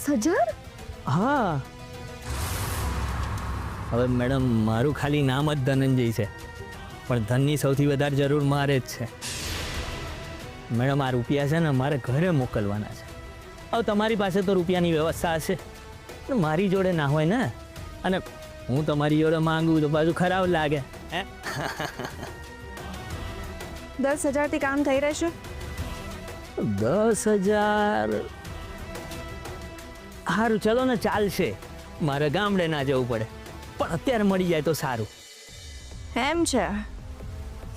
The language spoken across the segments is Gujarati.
10,000? હા. હવે મેડમ મારું ખાલી નામ જ ધનંજય છે, પણ ધનની સૌથી વધારે જરૂર મારે જ છે. મેડમ આ રૂપિયા છે ને મારે ઘરે મોકલવાના છે. હવે તમારી પાસે તો રૂપિયાની વ્યવસ્થા હશે, પણ મારી જોડે ના હોય ને, અને હું તમારી જોડે માંગુ તો પાછું ખરાબ લાગે. હે 10,000 થી કામ થઈ રહેશે? 10,000 સારું, ચલો ને, ચાલશે. મારે ગામડે ના જવું પડે, પણ અત્યારે મળી જાય તો સારું. એમ છે?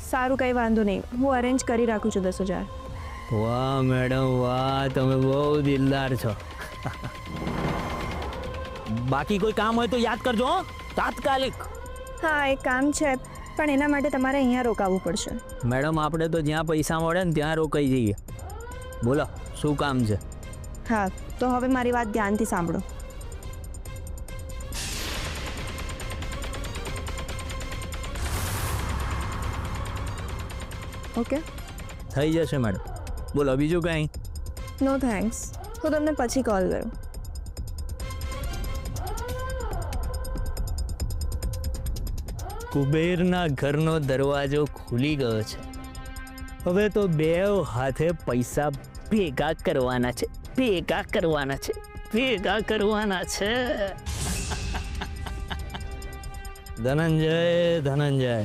સારું, કંઈ વાંધો નહીં, હું અરેન્જ કરી રાખું છું 10,000. વાહ મેડમ વાહ, તમે બહુ દિલદાર છો. બાકી કોઈ કામ હોય તો યાદ કરજો હો, તાત્કાલિક. હા, એક કામ છે, પણ એના માટે તમારે અહીંયા રોકાવું પડશે. મેડમ આપણે તો જ્યાં પૈસા મળે ને ત્યાં રોકાઈ જઈએ. બોલો શું કામ છે? હા, તો હવે મારી વાત ધ્યાનથી સાંભળો. ઓકે, થઈ જશે મેડમ. બોલો બીજું કંઈ? નો થેન્ક્સ, હું તમને પછી કોલ કરું. કુબેરના ઘરનો દરવાજો ખુલી ગયો છે. હવે તો બેવ હાથે પૈસા ભેગા કરવાના છે, ભેગા કરવાના છે, ભેગા કરવાના છે. ધનંજય, ધનંજય.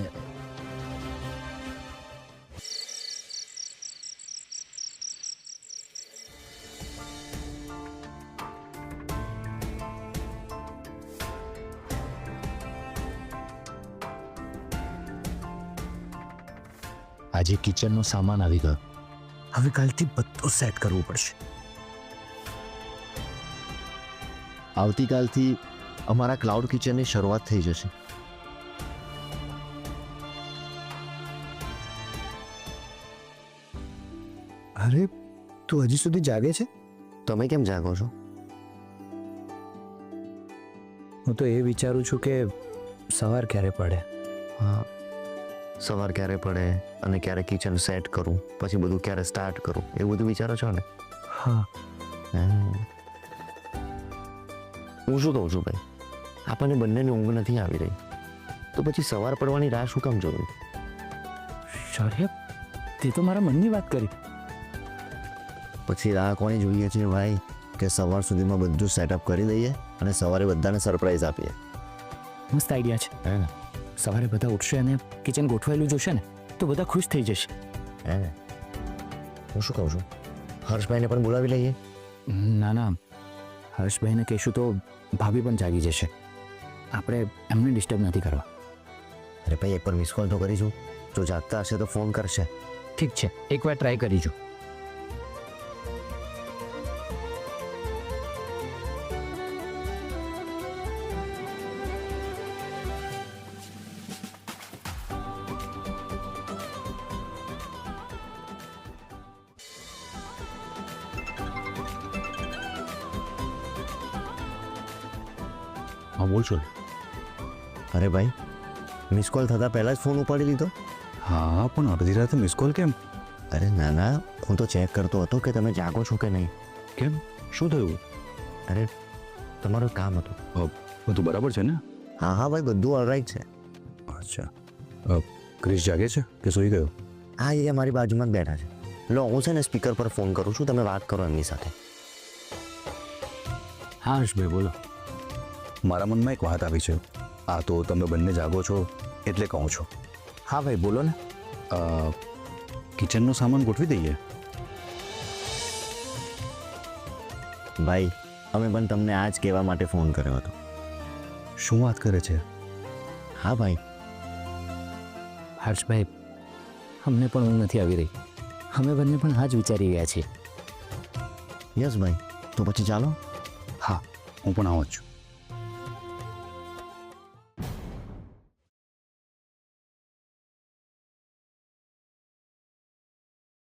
આજે કિચનનો સામાન આવી ગયો. હવે કાલથી બધું સેટ કરવું પડશે. આવતીકાલથી અમારા ક્લાઉડ કિચનની શરૂઆત થઈ જશે. અરે, તું હજી સુધી જાગે છે? તમે કેમ જાગો છો? હું તો એ વિચારું છું કે સવાર ક્યારે પડે. હા, સવાર ક્યારે પડે અને ક્યારે કિચન સેટ કરું, પછી બધું ક્યારે સ્ટાર્ટ કરું, એવું બધું વિચારો છો ને? હા. હું શું કહું છું ભાઈ, આપણને બંનેની ઊંઘ નથી આવી રહી, તો પછી સવાર પડવાની રાહ શું કામ જોવી? શૌર્ય, તે તો મારા મનની વાત કરી. પછી રાહ કોની જોઈએ છે ભાઈ, કે સવાર સુધીમાં બધું સેટઅપ કરી દઈએ અને સવારે બધાને સરપ્રાઈઝ આપીએ. મસ્ત આઈડિયા છે. હે ને? સવારે બધા ઉઠશે અને કિચન ગોઠવાયેલું જોશે ને તો બધા ખુશ થઈ જશે. હે ને? હું શું કહું છું, હર્ષભાઈને પણ બોલાવી લઈએ. ના ના, હર્ષભાઈને કહીશું તો ભાભી પણ જાગી જશે. આપણે એમને ડિસ્ટર્બ નથી કરવા. અરે ભાઈ, એક પર મિસ કોલ તો કરીશું, જો જાગતા હશે તો ફોન કરશે. ઠીક છે, એકવાર ટ્રાય કરીશું. હા બોલ છો. અરે ભાઈ, મિસ કોલ થતાં પહેલાં જ ફોન ઉપાડી લીધો? હા, પણ અડધી રાતે મિસ કોલ કેમ? અરે ના ના, હું તો ચેક કરતો હતો કે તમે જાગો છો કે નહીં. કેમ, શું થયું? અરે તમારું કામ હતું. બધું બરાબર છે ને? હા હા ભાઈ, બધું ઓલરાઈટ છે. અચ્છા, ક્રિશ જાગે છે કે સૂઈ ગયો? હા, એ અમારી બાજુમાં જ બેઠા છે. લો, હું છે ને સ્પીકર પર ફોન કરું છું, તમે વાત કરો એમની સાથે. હા હર્ષભાઈ, બોલો. મારા મનમાં એક વાત આવી છે. આ તો તમે બંને જાગો છો એટલે કહું છું. હા ભાઈ, બોલો ને. કિચનનો સામાન ગોઠવી દઈએ. ભાઈ, અમે પણ તમને આ જ કહેવા માટે ફોન કર્યો હતો. શું વાત કરે છે? હા ભાઈ. હર્ષભાઈ, અમને પણ ઊંઘ નથી આવી રહી. અમે બંને પણ આ જ વિચારી રહ્યા છીએ. યસ ભાઈ, તો પછી ચાલો. હા, હું પણ આવું જ છું.